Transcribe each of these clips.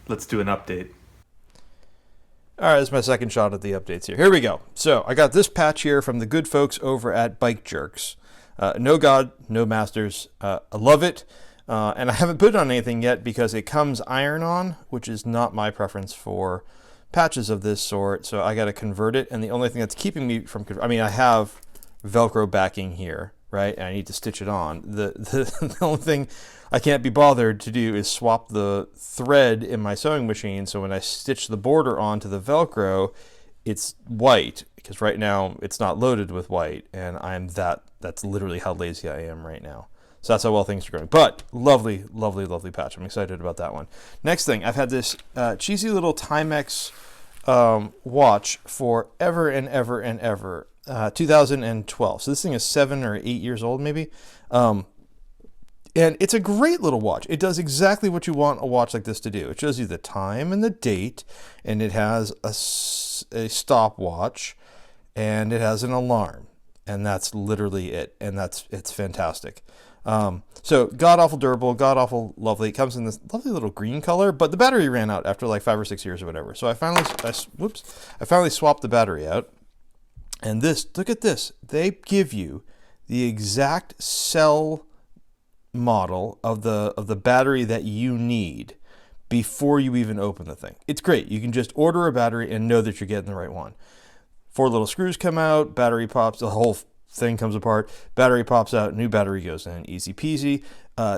let's do an update. All right, this is my second shot at the updates here. Here we go. So I got this patch here from the good folks over at Bike Jerks. No God, no masters. I love it. And I haven't put it on anything yet because it comes iron-on, which is not my preference for patches of this sort. So I got to convert it. And the only thing that's keeping me from, I have Velcro backing here, right? And I need to stitch it on. The only thing I can't be bothered to do is swap the thread in my sewing machine, so when I stitch the border onto the Velcro, it's white, because right now it's not loaded with white, and that's literally how lazy I am right now. So that's how well things are going. But lovely, lovely, lovely patch. I'm excited about that one. Next thing, I've had this cheesy little Timex watch for ever and ever and ever. 2012. So this thing is 7 or 8 years old, maybe. And it's a great little watch. It does exactly what you want a watch like this to do. It shows you the time and the date, and it has a stopwatch, and it has an alarm, and that's literally it. And it's fantastic. So god awful durable, god awful lovely. It comes in this lovely little green color, but the battery ran out after like 5 or 6 years or whatever. So I finally swapped the battery out. And this, look at this. They give you the exact cell model of the battery that you need before you even open the thing. It's great. You can just order a battery and know that you're getting the right one. 4 little screws come out, battery pops, the whole thing comes apart, battery pops out, new battery goes in, easy peasy.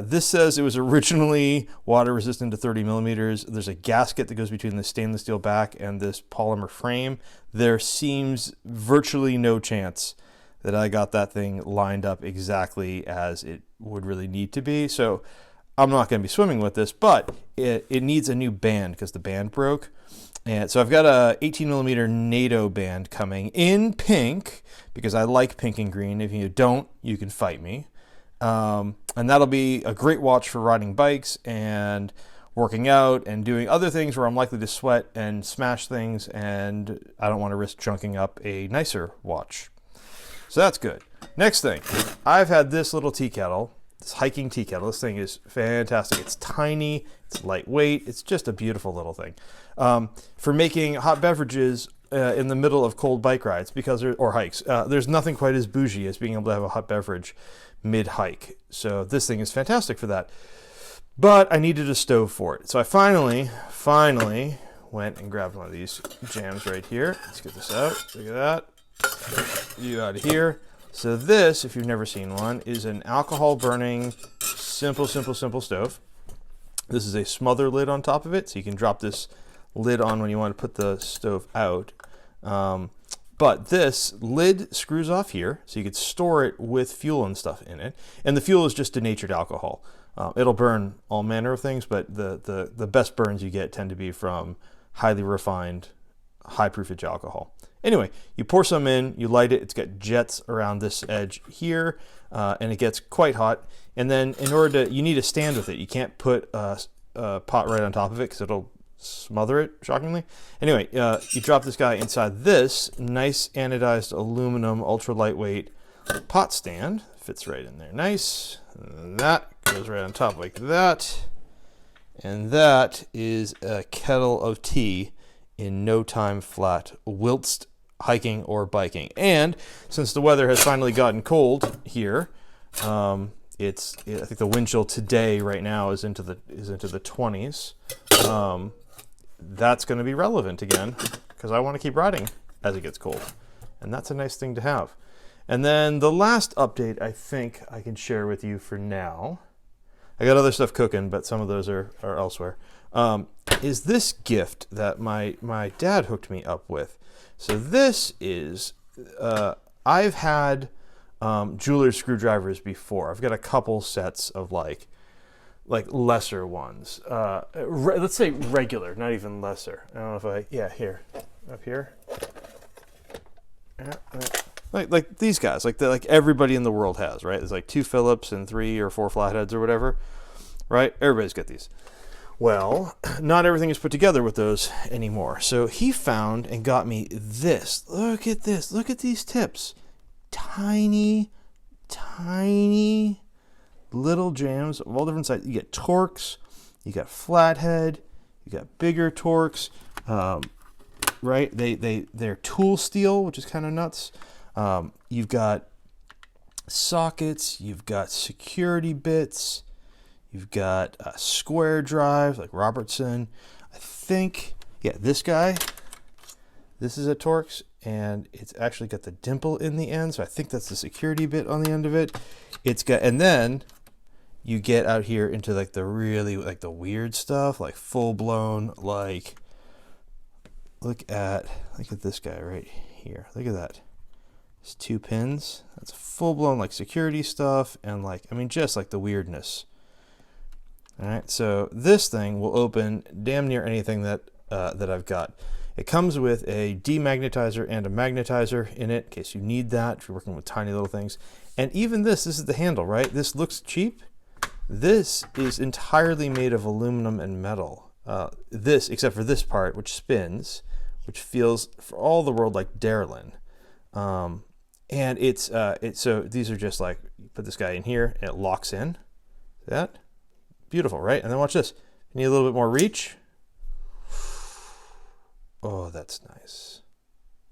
This says it was originally water resistant to 30 millimeters. There's a gasket that goes between the stainless steel back and this polymer frame. There seems virtually no chance that I got that thing lined up exactly as it would really need to be. So I'm not going to be swimming with this, but it needs a new band because the band broke. And so I've got a 18 millimeter NATO band coming in pink because I like pink and green. If you don't, you can fight me. And that'll be a great watch for riding bikes and working out and doing other things where I'm likely to sweat and smash things, and I don't want to risk chunking up a nicer watch. So that's good. Next thing, I've had this little tea kettle, this hiking tea kettle. This thing is fantastic. It's tiny, it's lightweight, it's just a beautiful little thing. For making hot beverages in the middle of cold bike rides or hikes. There's nothing quite as bougie as being able to have a hot beverage mid-hike. So this thing is fantastic for that. But I needed a stove for it. So I finally went and grabbed one of these jams right here. Let's get this out. Look at that. You out of here. So this, if you've never seen one, is an alcohol burning, simple stove. This is a smother lid on top of it, so you can drop this lid on when you want to put the stove out. But this lid screws off here, so you could store it with fuel and stuff in it. And the fuel is just denatured alcohol. It'll burn all manner of things, but the best burns you get tend to be from highly refined, high proofage alcohol. Anyway, you pour some in, you light it, it's got jets around this edge here, and it gets quite hot. And then you need a stand with it. You can't put a pot right on top of it because it'll smother it, shockingly. Anyway, you drop this guy inside this nice anodized aluminum, ultra lightweight pot stand. Fits right in there, nice. And that goes right on top like that. And that is a kettle of tea in no time flat, whilst hiking or biking. And since the weather has finally gotten cold here, I think the wind chill today right now is into the 20s. That's going to be relevant again because I want to keep riding as it gets cold, and that's a nice thing to have. And then the last update I think I can share with you for now, I got other stuff cooking, but some of those are elsewhere, is this gift that my dad hooked me up with. So this is, I've had jeweler's screwdrivers before. I've got a couple sets of like lesser ones. Let's say regular, not even lesser. I don't know if here, up here. Yeah, like these guys, like everybody in the world has, right? There's like 2 Phillips and 3 or 4 flatheads or whatever, right? Everybody's got these. Well, not everything is put together with those anymore. So he found and got me this. Look at this. Look at these tips. Tiny little jams of all different sizes. You get Torx, you got flathead, you You got bigger Torx, right? They're tool steel, which is kind of nuts. You've got sockets, you've got security bits, you've got square drives like Robertson. I think, yeah, this guy, this is a Torx, and it's actually got the dimple in the end, so I think that's the security bit on the end of it. It's got, and then you get out here into like the really, like the weird stuff, like full blown, like, look at this guy right here. Look at that. It's 2 pins. That's full blown like security stuff, and like, I mean, just like the weirdness. All right, so this thing will open damn near anything that that I've got. It comes with a demagnetizer and a magnetizer in it, in case you need that if you're working with tiny little things. And even this is the handle, right? This looks cheap. This is entirely made of aluminum and metal. This, except for this part, which spins, which feels for all the world like Darlin. And it's so these are just like, you put this guy in here and it locks in. See that? Beautiful, right? And then watch this. You need a little bit more reach. Oh, that's nice,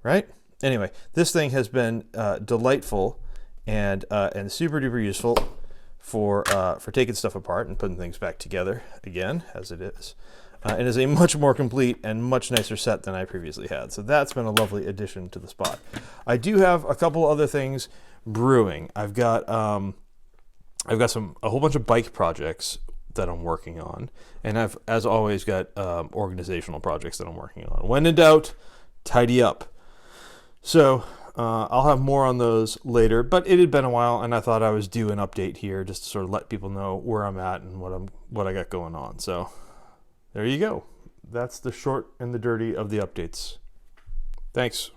right? Anyway, this thing has been delightful and super duper useful for taking stuff apart and putting things back together again, as it is. It is a much more complete and much nicer set than I previously had. So that's been a lovely addition to the spot. I do have a couple other things brewing. I've got a whole bunch of bike projects that I'm working on, and I've, as always, got organizational projects that I'm working on. When in doubt, tidy up. So I'll have more on those later, but it had been a while, and I thought I was due an update here just to sort of let people know where I'm at and what I got going on. So there you go. That's the short and the dirty of the updates. Thanks.